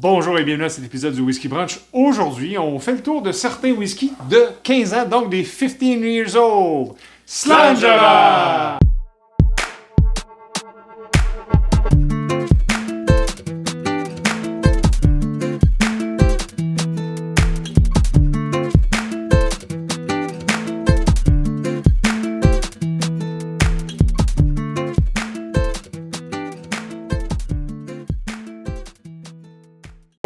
Bonjour et bienvenue à cet épisode du Whisky Brunch. Aujourd'hui, on fait le tour de certains whiskies de 15 ans, donc des 15 years old. Slangera!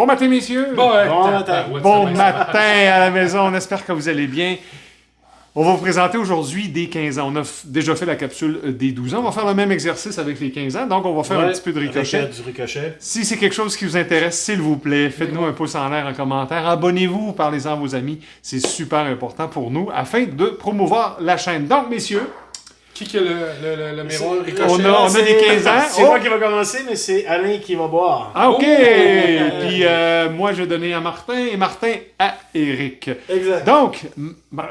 Bon matin, messieurs! Bon matin! Bon matin à la maison, on espère que vous allez bien. On va vous présenter aujourd'hui des 15 ans. On a déjà fait la capsule des 12 ans. On va faire le même exercice avec les 15 ans, donc on va faire un petit peu de ricochet. Du ricochet. Si c'est quelque chose qui vous intéresse, s'il vous plaît, faites-nous un pouce en l'air en commentaire. Abonnez-vous, parlez-en à vos amis. C'est super important pour nous afin de promouvoir la chaîne. Donc, messieurs... Qui a le miroir ricochet? On a des 15 ans. C'est moi qui va commencer, mais c'est Alain qui va boire. Ah, OK! Oh! Puis moi, je vais donner à Martin et Martin à Eric. Exact. Donc,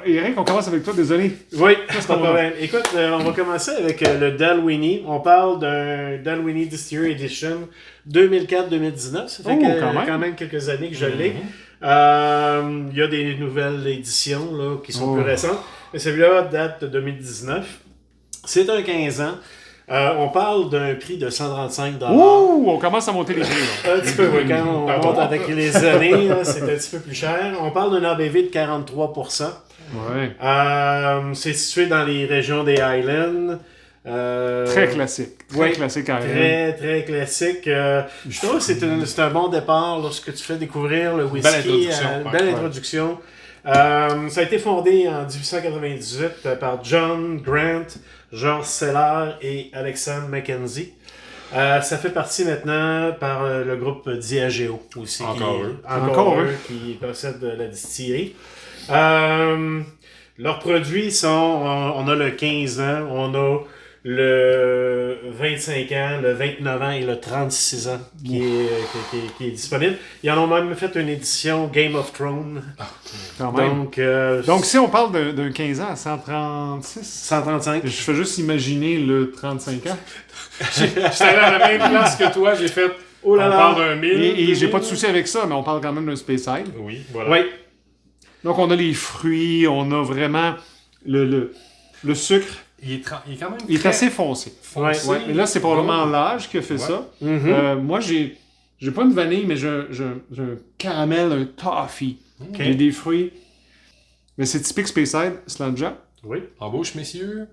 Eric, on commence avec toi, désolé. Oui, pas de problème. Écoute, on va commencer avec le Dalwhinnie. On parle d'un Dalwhinnie Distillery Edition 2004-2019. Ça fait quand même quelques années que je l'ai. Il y a des nouvelles éditions là, qui sont plus récentes. Mais celui-là date de 2019. C'est un 15 ans. On parle d'un prix de 135 $. Ouh, on commence à monter les prix. Un petit peu, oui. Quand on monte avec les années, c'est un petit peu plus cher. On parle d'un ABV de 43%. Ouais. C'est situé dans les régions des Highlands. Très classique. Très classique en Très, très classique. Je trouve que c'est un bon départ lorsque tu fais découvrir le whisky. Belle introduction. Ça a été fondé en 1898 par John Grant, George Seller et Alexander Mackenzie. Ça fait partie maintenant par le groupe Diageo aussi. Encore eux qui possèdent la distillerie. Leurs produits sont, on a le 15 ans, on a le 25 ans, le 29 ans et le 36 ans qui est disponible. Ils en ont même fait une édition Game of Thrones. Quand même. Donc, si on parle d'un 15 ans à 136... 135. Je fais juste imaginer le 35 ans. J'étais allé à la même place que toi, j'ai fait... Oh là là. On parle d'un 1000. Et j'ai pas de souci avec ça, mais on parle quand même d'un Speyside. Oui, voilà. Oui. Donc, on a les fruits, on a vraiment le sucre. Il est quand même Il est assez foncé. Ouais. Mais là, c'est probablement l'âge qui a fait ça. Moi, j'ai pas une vanille, mais j'ai un caramel, un toffee. J'ai des fruits. Mais c'est typique Speyside, Slangera. Oui. En bouche, messieurs.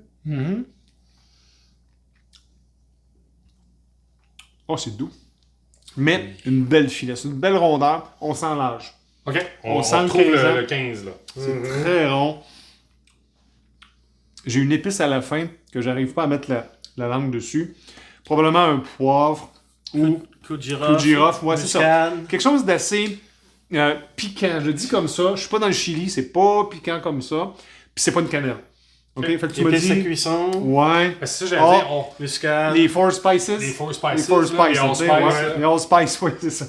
Oh, c'est doux. Mais une belle finesse, une belle rondeur. On sent l'âge. OK. On sent retrouve le 15, là. C'est très rond. J'ai une épice à la fin que j'arrive pas à mettre la langue dessus. Probablement un poivre ou Clou de girofle. Ouais, c'est ça. muscade. Quelque chose d'assez piquant. Je le dis comme ça. Je suis pas dans le Chili. C'est pas piquant comme ça. Puis c'est pas une cannelle. OK? Fait que tu m'as Épices à dit... cuisson. Ouais. C'est ça, j'allais dire. Muscade. Les Four Spices. Les Four Spices. Les Four Spices. Les All tu sais, Spice. ouais. Les All Spice, oui, c'est ça.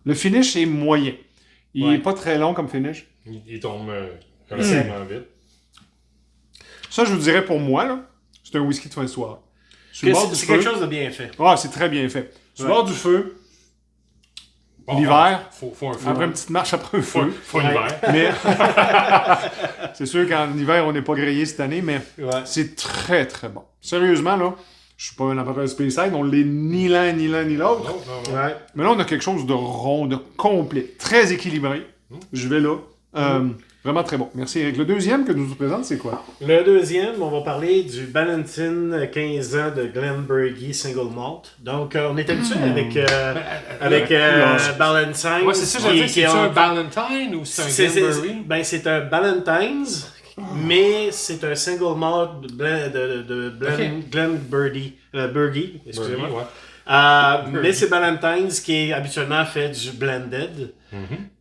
Le finish est moyen. Il est pas très long comme finish. Il tombe relativement vite. Ça, je vous dirais pour moi, là, c'est un whisky de fin de soirée. Sur le bord du C'est feu. quelque chose de bien fait. Ah, c'est très bien fait. Sur le bord du feu, Bon, l'hiver, faut un feu. après une petite marche après un feu. Faut l'hiver. Mais c'est sûr qu'en hiver, on n'est pas grillé cette année, mais c'est très, très bon. Sérieusement, là, je suis pas un amateur de Speyside, on l'est ni l'un, ni l'autre. Non. Ouais. Mais là, on a quelque chose de rond, de complet, très équilibré. Je vais là. Vraiment très bon. Merci, Eric. Le deuxième que nous vous présente, c'est quoi? Le deuxième, on va parler du Ballantine 15 ans de Glenbergie Single Malt. Donc, on est habitué avec Ballantine. Ouais, c'est ça, j'allais dire. C'est un Ballantine ou c'est un Glenberry? Ben, c'est un Ballantines, mais c'est un Single Malt de Glenbergie. Excusez-moi. Ouais. Mais c'est Ballantines qui est habituellement fait du blended.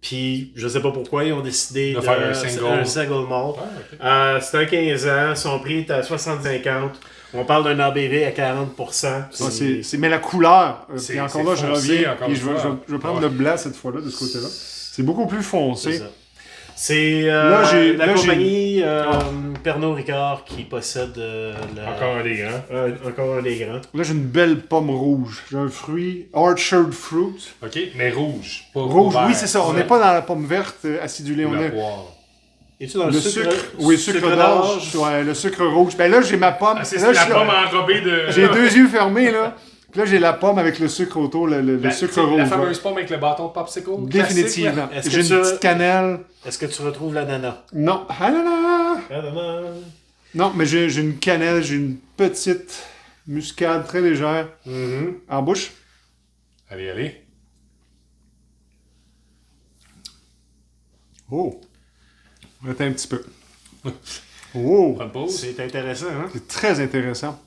Puis je sais pas pourquoi ils ont décidé de faire un single malt. C'est un 15 ans, son prix est à 60-50. On parle d'un ABV à 40%. Mais la couleur, puis c'est encore là, je foncé, reviens, encore et une je vais fois. prendre le blanc cette fois-là, de ce côté-là. C'est beaucoup plus foncé. C'est la compagnie Pernod Ricard qui possède Encore un des grands. encore un des grands. Là, j'ai une belle pomme rouge. J'ai un fruit Orchard Fruit. OK, mais rouge. Pas Rouge, vert. oui, c'est ça. On n'est pas dans la pomme verte acidulée. Ou On la est... poire. Es-tu dans Le sucre, oui, sucre d'orge. Ouais, le sucre rouge. Ben là, j'ai ma pomme. Ah, c'est là, la pomme enrobée de... J'ai 2 yeux fermés, là. Puis là, j'ai la pomme avec le sucre autour, le sucre rouge. La fameuse pomme avec le bâton de popsicle. Définitivement. Est-ce que J'ai une tu- petite cannelle. Est-ce que tu retrouves l'ananas? Non. Ah, non. Ananas. Non, mais j'ai une cannelle, j'ai une petite muscade très légère en bouche. Allez. Oh. Attends un petit peu. Oh. Prends une pause. C'est intéressant, hein? C'est très intéressant.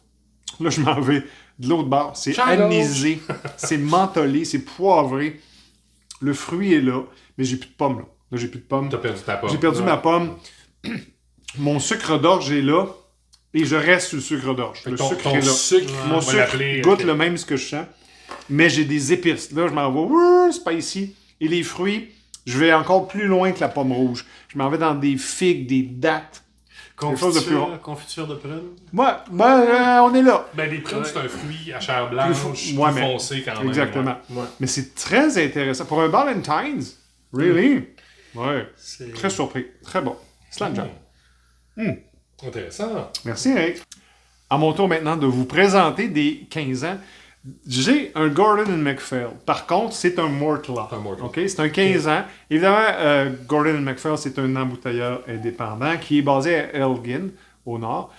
Là, je m'en vais de l'autre bord. C'est Challenge. anisé, c'est mentholé, c'est poivré. Le fruit est là, mais j'ai plus de pommes, là. Là, j'ai plus de pommes. T'as perdu ta pomme. J'ai perdu ma pomme. Mon sucre d'orge est là, et je reste sur le sucre d'orge. Le sucre ton est là. sucre, Mon on va sucre l'appeler, goûte ok. le même ce que je sens, mais j'ai des épices. Là, je m'en vais spicy. Et les fruits, je vais encore plus loin que la pomme rouge. Je m'en vais dans des figues, des dattes. Quelque chose de plus rond. Confiture de prune. Moi, on est là. Ben, les prunes, c'est un fruit à chair blanche, plus, ouais, mais- foncé quand même. Exactement. Ouais. Mais c'est très intéressant. Pour un Valentine's, really? Ouais. Très surpris. Très bon. Slam jam. Intéressant. Merci, Eric. À mon tour maintenant de vous présenter des 15 ans. J'ai un Gordon MacPhail. Par contre, c'est un Mortla. C'est un Mortla. OK? C'est un 15 ans. Évidemment, Gordon MacPhail, c'est un embouteilleur indépendant qui est basé à Elgin, au nord,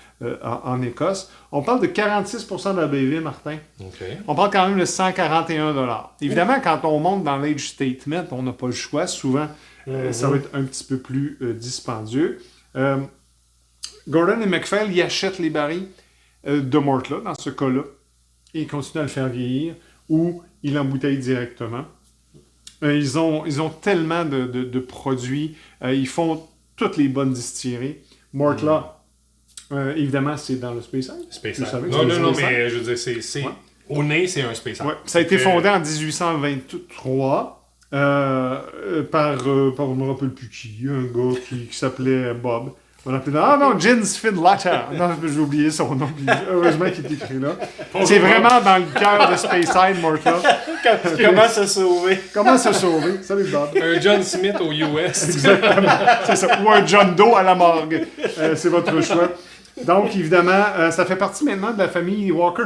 en Écosse. On parle de 46% d'ABV, Martin. OK. On parle quand même de 141 $. Évidemment, quand on monte dans l'age statement, on n'a pas le choix. Souvent, ça va être un petit peu plus dispendieux. Gordon et MacPhail, ils achètent les barils de Mortla, dans ce cas-là, et ils continuent à le faire vieillir, ou ils l'embouteillent directement. Ils ont tellement de produits. Ils font toutes les bonnes distilleries. Mortla, évidemment, c'est dans le Speyside. Space Vous savez, Non, c'est non, le non, Speyside. mais je veux dire, c'est... Ouais. Au nez, c'est un Space Ouais, ça a été fondé en 1823 par, je me rappelle plus qui, un gars qui s'appelait Bob. On l'appelait, Jens Finlater. Non, j'ai oublié son nom. Puis heureusement qu'il est écrit là. C'est vraiment dans le cœur de Speyside, Mortla. Comment se sauver? Comment se sauver? Salut Bob. Un John Smith au US. C'est ça. Ou un John Doe à la morgue. C'est votre choix. Donc, évidemment, ça fait partie maintenant de la famille Walker.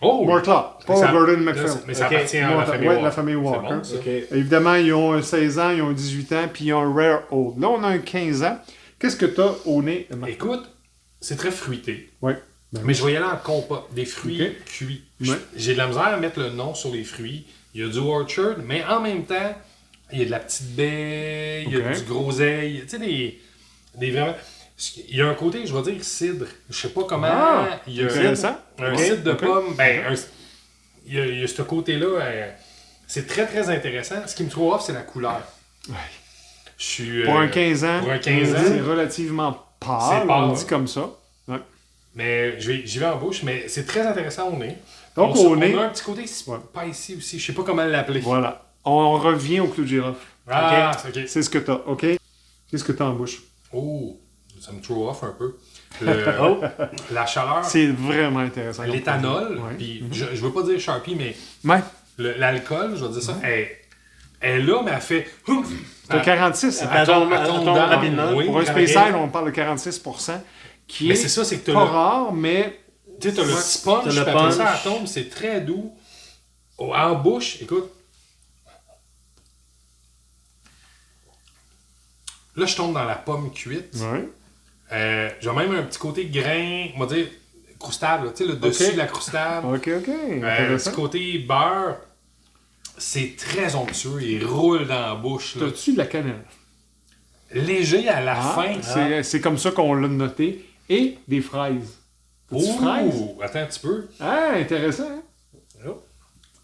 Oh! Mortla, pas Ça- Gordon MacPhail. Mais ça Ok. appartient à la Mortla, famille ouais, Walker. la famille C'est Walker. bon, ça. OK. Évidemment, ils ont un 16 ans, ils ont un 18 ans, puis ils ont un Rare Old. Là, on a un 15 ans. Qu'est-ce que tu as au nez, Marc? Écoute, c'est très fruité. Oui. Mais je vais y aller en compote. Des fruits Ok. cuits. Ouais. J'ai de la misère à mettre le nom sur les fruits. Il y a du orchard, mais en même temps, il y a de la petite baie, il y a Ok. du groseille. Tu sais, des vraiment... Il y a un côté, je vais dire, cidre. Je sais pas comment... Ah, il y a intéressant. un Ok, cidre de ok. pomme. Ben, il y a ce côté-là. C'est très, très intéressant. Ce qui me trouve off, c'est la couleur. Ouais. Je suis... Pour un 15 ans, pour un 15 ans, c'est relativement pâle, c'est pâle, on ouais. dit comme ça. Ouais. Mais j'y vais en bouche, mais c'est très intéressant au nez. Donc, on au nez, On a un petit côté spicy aussi. Je sais pas comment l'appeler. voilà. On revient au clou de girofle. Ah, ok. C'est ce que tu as, OK? Qu'est-ce que tu as en bouche? Oh, ça me throw off un peu. Le- La chaleur, C'est vraiment intéressant. l'éthanol, Ouais. puis je veux pas dire Sharpie, mais Ouais. l'alcool, je vais dire ça, elle est là, mais elle fait... Tu as 46. hein? Elle tombe dedans, rapidement. oui, Pour un rapide. Speyside, on parle de 46%, qui Mais est c'est ça, c'est que t'as pas le... rare, mais Tu sais, t'as le Ouais. petit punch, T'as puis le après ça, punch. elle tombe, c'est très doux. Oh, en bouche, écoute. Là, je tombe dans la pomme cuite. ouais. J'ai même un petit côté grain, on va dire, croustade, là, tu sais, le dessus Ok. de la croustade. OK. Le Intéressant. petit côté beurre, c'est très onctueux, il roule dans la bouche. Là. T'as-tu de la cannelle? Léger à la Ah, fin. c'est comme ça qu'on l'a noté. Et des fraises. T'as-tu fraises? Oh, attends un petit peu. Ah, intéressant. Hein? Oh.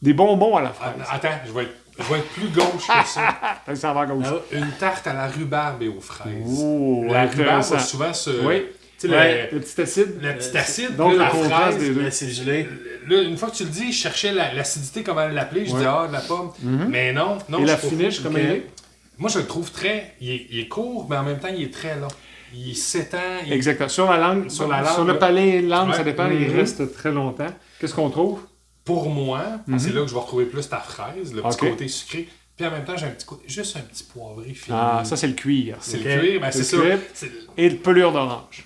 Des bonbons à la fraise. Attends, je vais être plus gauche que ça. Ça va à gauche. Une tarte à la rhubarbe et aux fraises. Oh, La rhubarbe intéressant. va souvent se... Oui. Tu sais, Ouais, le petit acide. le petit acide, Donc, là, le la contraste fraise, des deux. L'acidulé. là, une fois que tu le dis, je cherchais l'acidité, comment l'appeler. Je Ouais. dis, de la pomme. Mais non, Et la je trouve- finish, comment ok. elle est? Moi, je le trouve très... Il est court, mais en même temps, il est très long. Il s'étend. Exactement. Sur la langue, sur le palais et langue, ça dépend, il reste très longtemps. Qu'est-ce qu'on trouve? Pour moi, c'est là que je vais retrouver plus ta fraise, le petit côté sucré. Puis en même temps, j'ai juste un petit poivré fini. Ah, ça, c'est le cuir. C'est le cuir, ben c'est ça. Et le pelure d'orange.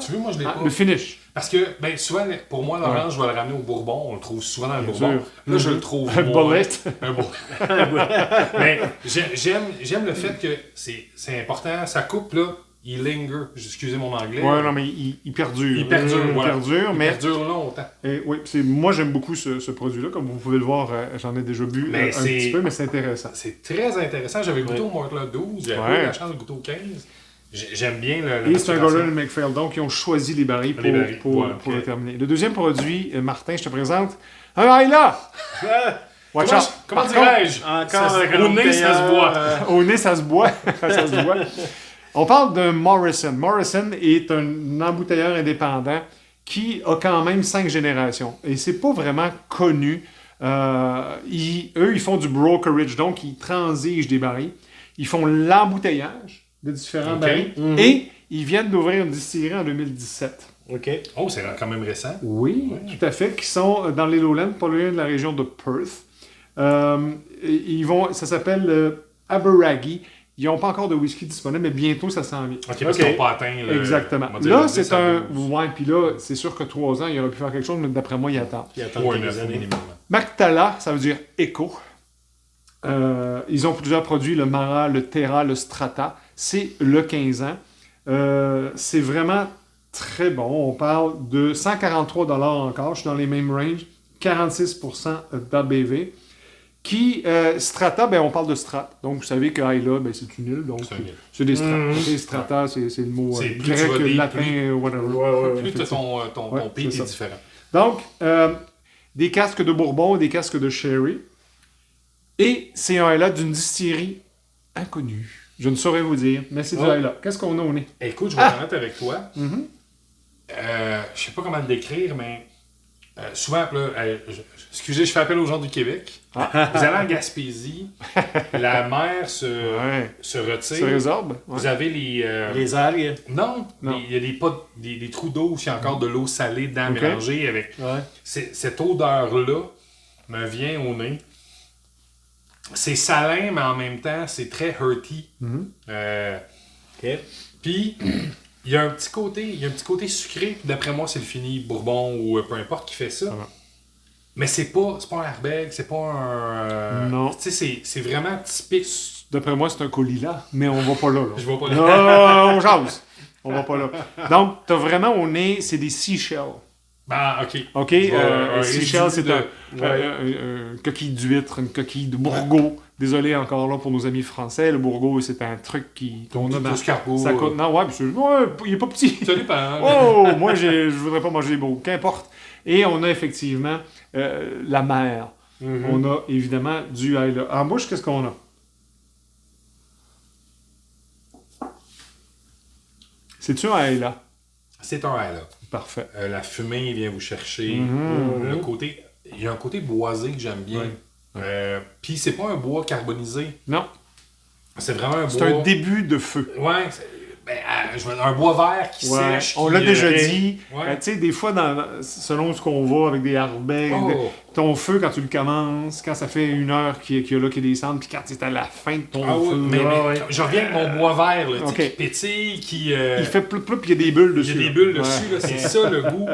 Tu veux, moi, je l'ai pas. Le finish. Parce que, souvent, pour moi, l'orange, je vais le ramener au bourbon. On le trouve souvent dans le bourbon. Là, je le trouve un bullet. Un bullet. Mais j'aime le fait que c'est important. Ça coupe, là. Il linger, excusez mon anglais. Ouais, non, mais il perdure. Il perdure, voilà. Il perdure longtemps. Oui, moi j'aime beaucoup ce produit-là. Comme vous pouvez le voir, j'en ai déjà bu un petit peu, mais c'est intéressant. C'est très intéressant. J'avais goûté au Mortler 12, j'avais eu la chance de goûter au 15. J'aime bien le. Et c'est un Gordon & MacPhail, donc ils ont choisi les barils pour le terminer. Le deuxième produit, Martin, je te présente un Islay! Watch out! Comment dirais-je? Au nez, ça se boit. Au nez, ça se boit. Ça se boit. On parle de Morrison. Morrison est un embouteilleur indépendant qui a quand même 5 générations. Et c'est pas vraiment connu. Ils font du brokerage, donc ils transigent des barils. Ils font l'embouteillage de différents barils. Et ils viennent d'ouvrir une distillerie en 2017. OK. Oh, c'est quand même récent. Oui, tout à fait. Qui sont dans les Lowlands, pas loin de la région de Perth. Ça s'appelle Aberaggy. Ils n'ont pas encore de whisky disponible, mais bientôt, ça s'en vient. OK, parce qu'ils n'ont pas atteint le... Exactement. Là, c'est un... Ouais, puis là, c'est sûr que 3 ans, il aurait pu faire quelque chose, mais d'après moi, il attend. Il attend quelques années minimum. Mactala, ça veut dire écho. Ils ont plusieurs produits, le Mara, le Terra, le Strata. C'est le 15 ans. C'est vraiment très bon. On parle de 143 $ encore. Je suis dans les mêmes ranges. 46% d'ABV. Strata, on parle de strat. Donc, vous savez que Islay, c'est une île. Donc, c'est des strats. Strata, c'est le mot grec, latin, whatever. Plus ton pays est différent. Donc, des casques de Bourbon, des casques de Sherry. Et c'est un Islay d'une distillerie inconnue. Je ne saurais vous dire, mais c'est du Islay. Qu'est-ce qu'on a au nez? Écoute, je vais être honnête avec toi. Je sais pas comment le décrire, mais souvent, excusez, je fais appel aux gens du Québec. Vous allez en Gaspésie, la mer se retire. Se résorbe. Vous avez les algues. Non. Il y a des trous d'eau où il y a encore de l'eau salée dedans mélangée avec. Cette odeur-là me vient au nez. C'est salin, mais en même temps, c'est très hearty. Puis, il y a un petit côté sucré. D'après moi, c'est le fini Bourbon ou peu importe qui fait ça. Mais c'est pas un Ardbeg, c'est pas un... non. Tu sais, c'est vraiment typique. D'après moi, c'est un colila, mais on va pas là. Je vais pas là. On jase. On va pas là. Donc, t'as vraiment au nez, c'est des seashells. OK. Seashell, c'est un coquille d'huître, une coquille de bourgeot. Désolé encore là pour nos amis français. Le bourgeot, c'est un truc qu'on a dans... Ça coûte... Non, il est pas petit. Ça dépend. Moi, je voudrais pas manger des bourgeots. Qu'importe. Et on a effectivement la mer. On a évidemment du Islay. En bouche, qu'est-ce qu'on a? C'est-tu un Islay? C'est un Islay. Parfait. La fumée vient vous chercher. Le côté... Il y a un côté boisé que j'aime bien. Puis c'est pas un bois carbonisé. Non. C'est vraiment un bois... C'est un début de feu. Ouais. Un bois vert qui sèche. On l'a déjà dit. Tu sais, des fois, selon ce qu'on va avec des Ardbeg, ton feu, quand tu le commences, quand ça fait 1 heure qu'il y a des cendres, puis quand c'est à la fin de ton feu. Mais je reviens avec mon bois vert, là, qui pétille, qui... Il fait ploup, puis il y a des bulles dessus. Il y a des bulles dessus, là, c'est ça le goût.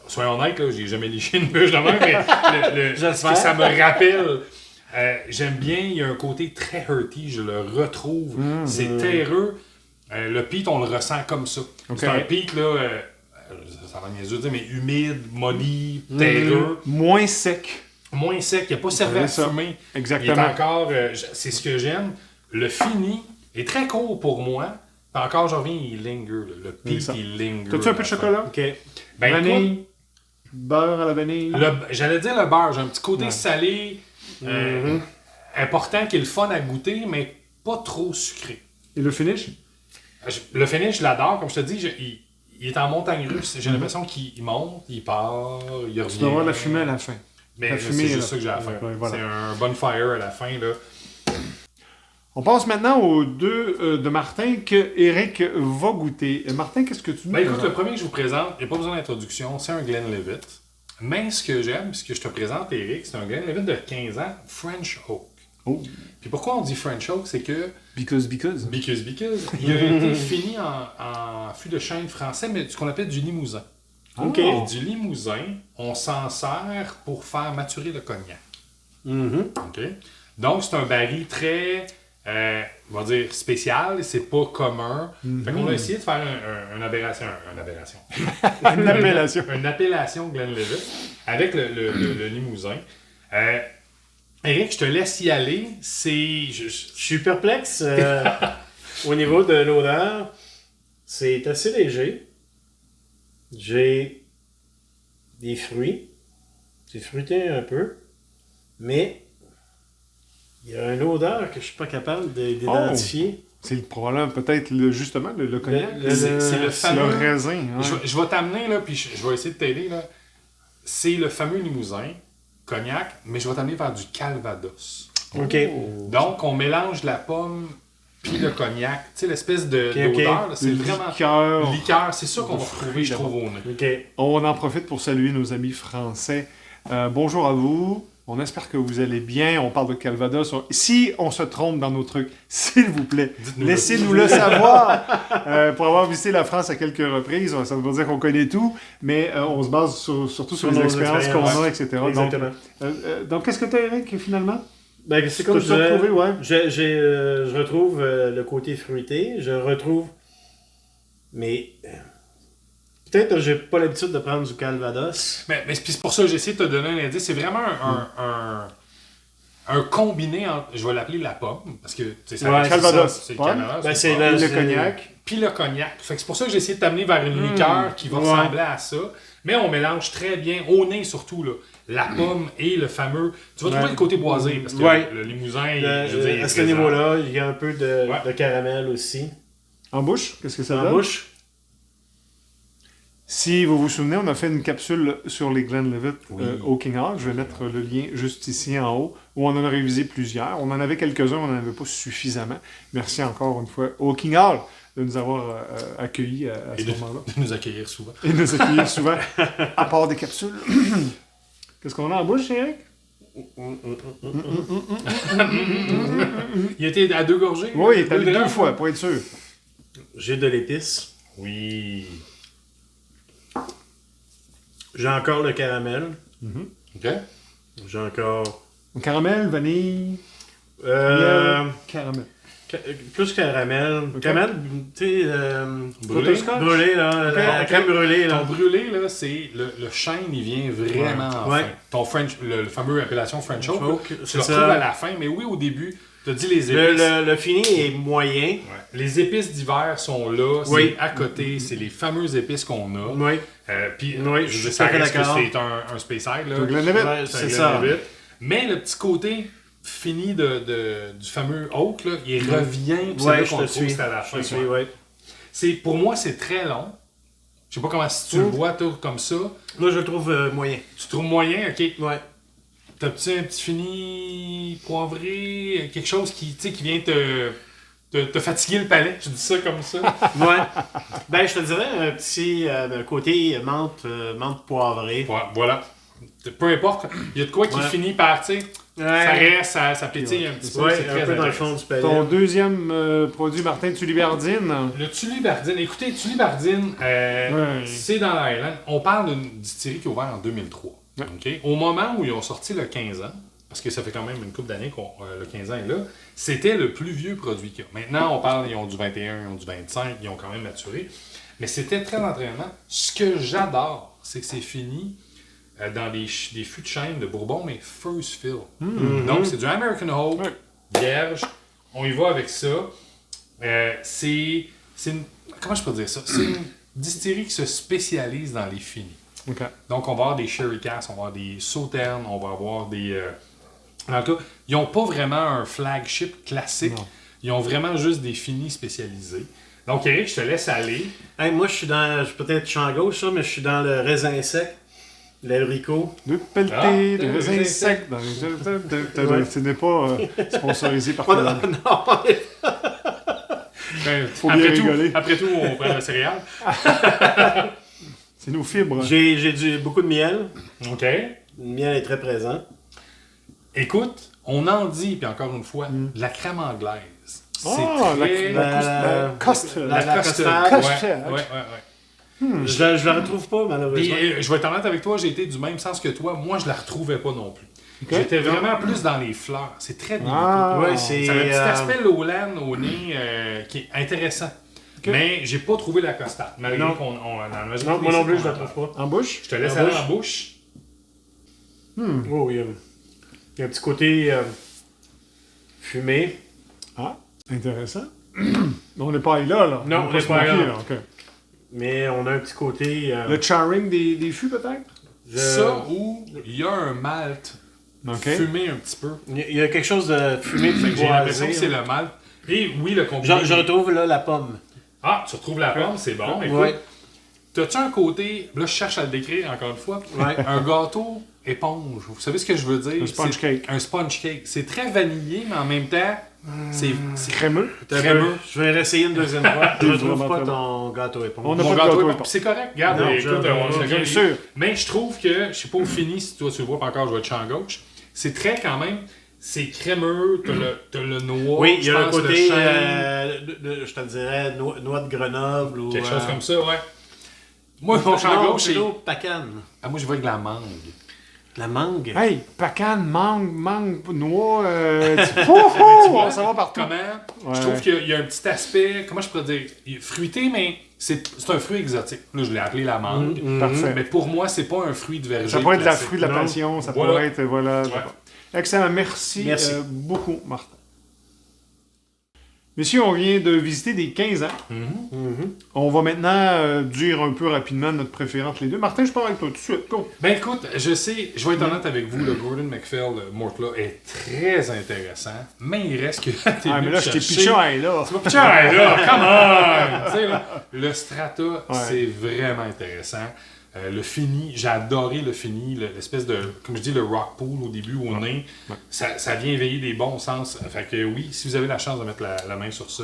Soyons honnêtes, là, j'ai jamais léché une bûche de même, mais ce que ça me rappelle... j'aime bien, il y a un côté très hearty, je le retrouve. C'est terreux. Le peat, on le ressent comme ça. C'est un peat, là, ça va niaiser dire, mais humide, molly, terreux. Moins sec. Moins sec, il n'a pas servi à fumer. Exactement. Il est encore, c'est ce que j'aime. Le fini est très court pour moi. Puis encore, j'en reviens, il linger. Le peat, il linger. T'as-tu un peu de chocolat? OK. Vanille, beurre à la vanille. J'allais dire le beurre, j'ai un petit côté salé, important, qui est le fun à goûter, mais pas trop sucré. Et le finish? Le finish, je l'adore. Comme je te dis, il est en montagne russe. J'ai l'impression qu'il monte, il part, il revient. Tu dois avoir la fumée à la fin. Mais c'est juste ça que j'ai à la fin. C'est un bonfire à la fin. Là. On passe maintenant aux deux de Martin que Eric va goûter. Martin, qu'est-ce que tu nous écoute, le premier que je vous présente, il n'y a pas besoin d'introduction, c'est un Glenlivet. Mais ce que j'aime, ce que je te présente, Eric, c'est un Glenlivet de 15 ans, French Oak. Oh. Puis pourquoi on dit French Oak, c'est que... Because. Il a été fini en fût de chêne français, mais ce qu'on appelle du limousin. OK. Et du limousin, on s'en sert pour faire maturer le cognac. OK? Donc, c'est un baril très... on va dire spécial, c'est pas commun. Fait qu'on a essayé de faire une aberration. Une appellation Glenlivet avec le limousin. Eric, je te laisse y aller. Je suis perplexe au niveau de l'odeur. C'est assez léger. J'ai des fruits. C'est fruité un peu. Mais il y a une odeur que je suis pas capable d'identifier. C'est probablement peut-être justement le cognac. C'est le fameux... le raisin. Hein. Je vais t'amener, là, puis je vais essayer de t'aider. Là. C'est le fameux limousin, cognac, mais je vais t'amener vers du calvados. OK. Donc, on mélange la pomme puis le cognac. Tu sais, l'espèce d'odeur, là, c'est vraiment... Liqueur. C'est ça qu'on va retrouver, je trouve, au nez. Okay. On en profite pour saluer nos amis français. Bonjour à vous. On espère que vous allez bien. On parle de Calvados. Si on se trompe dans nos trucs, s'il vous plaît, laissez-nous le savoir. Pour avoir visité la France à quelques reprises, ça veut pas dire qu'on connaît tout, mais on se base surtout sur les expériences qu'on a, etc. Exactement. Donc qu'est-ce que tu as, Eric, finalement? Ben, c'est comme je retrouve le côté fruité. Je retrouve... Mais... Peut-être que j'ai pas l'habitude de prendre du Calvados. Mais c'est pour ça que j'ai essayé de te donner un indice. C'est vraiment un combiné entre, je vais l'appeler la pomme, parce que c'est Calvados. C'est le Calvados. Ben, c'est le cognac. Puis le cognac. Fait que c'est pour ça que j'ai essayé de t'amener vers une liqueur qui va ressembler à ça. Mais on mélange très bien, au nez surtout, là, la pomme et le fameux... Tu vas trouver le côté boisé, parce que le limousin, à ce niveau-là, il y a un peu de caramel aussi. En bouche, qu'est-ce que ça donne? En bouche. Si vous vous souvenez, on a fait une capsule sur les Glenlivet Oaking Hall. Je vais mettre le lien juste ici en haut, où on en a révisé plusieurs. On en avait quelques-uns, on n'en avait pas suffisamment. Merci encore une fois Oaking Hall de nous avoir accueillis à ce moment-là. De nous accueillir souvent. Et de nous accueillir souvent, à part des capsules. Qu'est-ce qu'on a en bouche, Eric? Il était à 2 gorgées? Oui, il est allé 2 fois, pour être sûr. J'ai de l'épice. Oui. J'ai encore le caramel. OK. J'ai encore... Caramel, vanille... caramel. Plus caramel. Okay. Caramel, tu sais... brûlé, là. La crème brûlée, là. Ton brûlé, là, c'est... Le chêne, il vient vraiment en fin. Ton French... Le fameux appellation French Oak, tu le retrouves à la fin. Mais oui, au début, tu as dit les épices. Le fini est moyen. Ouais. Les épices d'hiver sont là. C'est à côté. C'est les fameuses épices qu'on a. Oui. Puis, je suis tout à fait d'accord. C'est un Speyside, là. Glenlivet. C'est ça. Mais le petit côté fini du fameux Oak, là, il revient. C'est là qu'on le trouve, c'est à la fin. Pour moi, c'est très long. Je sais pas comment si tu le vois, toi, comme ça. Moi, je le trouve moyen. Tu trouves moyen? OK. Ouais. T'as-tu un petit fini poivré? Quelque chose qui vient te fatiguer le palais? Je dis ça comme ça. Ouais. Ben, je te dirais un petit côté menthe poivrée. Voilà. Peu importe. Il y a de quoi qui finit par, tu sais, ça reste, ça pétille un petit peu. C'est un peu dans le fond du palais. Ton deuxième produit, Tulibardine. Le Tulibardine. Écoutez, Tulibardine, c'est dans l'Highland. On parle d'une distillerie qui a ouvert en 2003. Okay? Au moment où ils ont sorti le 15 ans, parce que ça fait quand même une couple d'années que le 15 ans est là, c'était le plus vieux produit qu'il y a. Maintenant, on parle, ils ont du 21, ils ont du 25, ils ont quand même maturé. Mais c'était très entraînant. Ce que j'adore, c'est que c'est fini dans des fûts de chêne de Bourbon, mais first fill. Donc, c'est du American Oak, vierge. On y va avec ça. C'est une... Comment je peux dire ça? C'est une distillerie qui se spécialise dans les finis. Okay. Donc, on va avoir des sherry casks, on va avoir des sauternes, on va avoir des... En tout cas, ils n'ont pas vraiment un flagship classique. Non. Ils ont vraiment juste des finis spécialisés. Donc, Eric, je te laisse aller. Moi, je suis dans... Peut-être champ gauche, ça, mais je suis dans le raisin sec. L'Elrico. De pelleter, des insectes dans les... Ce n'est pas sponsorisé par Canal. Non, Faut bien rigoler. Après tout, on prend la céréale. C'est nos fibres. J'ai beaucoup de miel. OK. Le miel est très présent. Écoute, on en dit, puis encore une fois, la crème anglaise. C'est très... La custard. Je la retrouve pas, malheureusement. Puis, je vais être honnête avec toi, j'ai été du même sens que toi. Moi, je la retrouvais pas non plus. Okay. J'étais vraiment plus dans les fleurs. C'est très délicat. Ça a un petit aspect lowland au nez qui est intéressant. Okay. Mais j'ai pas trouvé la costade. Malgré qu'on non, moi non plus, je la trouve pas. En bouche? Je te laisse aller en bouche. Oh, oui. Il y a un petit côté fumé. Ah, intéressant. On n'est pas allé là. Non, on n'est pas allé là. Okay. Mais on a un petit côté... Le charring des fûts, peut-être? Ça, ou il y a un malt fumé un petit peu. Il y a quelque chose de fumé de j'ai l'impression que c'est le malt. Et oui, le combiné... Je retrouve là la pomme. Ah, tu retrouves la pomme, c'est bon. Écoute, t'as-tu un côté... Là, je cherche à le décrire encore une fois. Un gâteau éponge. Vous savez ce que je veux dire? Un sponge cake. Un sponge cake. C'est très vanillé, mais en même temps... C'est crémeux. Je vais essayer une deuxième fois. Je ne trouve pas ton gâteau éponge. On n'a pas de gâteau éponge. C'est correct. Regarde, écoute, bien sûr. Mais je trouve que, je ne sais pas où fini, si toi tu le vois pas encore, je vais être champ gauche. C'est très quand même, c'est crémeux, t'as le noix. Oui, il y a le côté, je te dirais, noix de Grenoble. Ou, quelque chose comme ça, ouais. Moi, mon champ gauche, c'est... pacane. Ah, moi, je vois avec la mangue. La mangue. Hey, pacane, mangue, noix, ça va partout. Comment? Je trouve qu'il y a un petit aspect, comment je pourrais dire, fruité, mais c'est un fruit exotique. Là, je l'ai appelé la mangue. Parfait. Mais pour moi, c'est pas un fruit de verger. Ça pourrait être la fruit de la passion, ça pourrait être, Ouais. Excellent, merci. Beaucoup, Martin. Messieurs, on vient de visiter des 15 ans. On va maintenant dire un peu rapidement notre préférence les deux. Martin, je parle avec toi tout de suite. Go. Ben écoute, je sais, je vais être honnête avec vous, le Gordon MacPhail Mortla est très intéressant, mais il reste que... mais là, je t'ai pitché là. Tu m'as pitché là, come on! Tu sais, là, le Strata, c'est vraiment intéressant. Le fini, j'ai adoré le fini, l'espèce de, comme je dis, le rock pool au début, au nez. Ça vient éveiller des bons sens. Fait que oui, si vous avez la chance de mettre la main sur ça,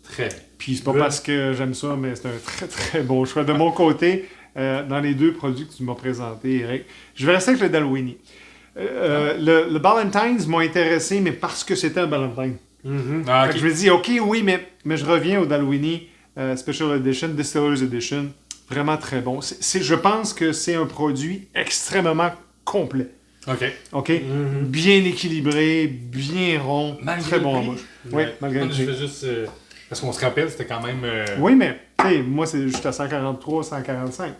très bien. Puis c'est pas parce que j'aime ça, mais c'est un très très bon choix. De mon côté, dans les deux produits que tu m'as présentés, Eric, je vais rester avec le Dalwhinnie. Le Ballantines m'a intéressé, mais parce que c'était un Ballantine. Fait que je me dis, ok, oui, mais je reviens au Dalwhinnie Special Edition, Distiller's Edition. Vraiment très bon. Je pense que c'est un produit extrêmement complet. OK? Bien équilibré, bien rond, malgré très bon en bouche. Oui, malgré le prix. Je fais juste... parce qu'on se rappelle, c'était quand même... Oui, mais moi, c'est juste à 143, 145.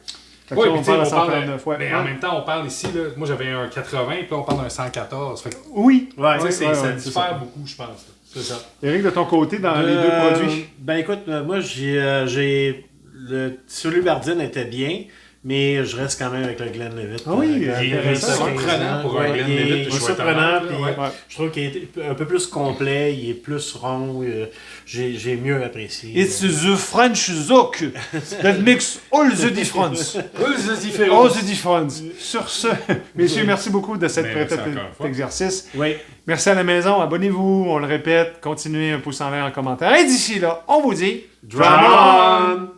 Oui, on parle à 139. Mais en même temps, on parle ici, là, moi j'avais un 80, puis là on parle d'un 114. Fait que, oui. Ça diffère beaucoup, je pense. C'est ça. Éric, de ton côté, dans les deux produits? Ben écoute, moi, j'ai le Sully-Bardine était bien, mais je reste quand même avec le Glenlivet. Ah oui, il est surprenant pour un Glenlivet. Il est surprenant, puis je trouve qu'il est un peu plus complet, il est plus rond, j'ai mieux apprécié. It's the French Zouk that makes all the difference. All the difference. Sur ce, messieurs, merci beaucoup de cet exercice. Oui. Merci à la maison, abonnez-vous, on le répète, continuez un pouce en l'air en commentaire. Et d'ici là, on vous dit... Drum on!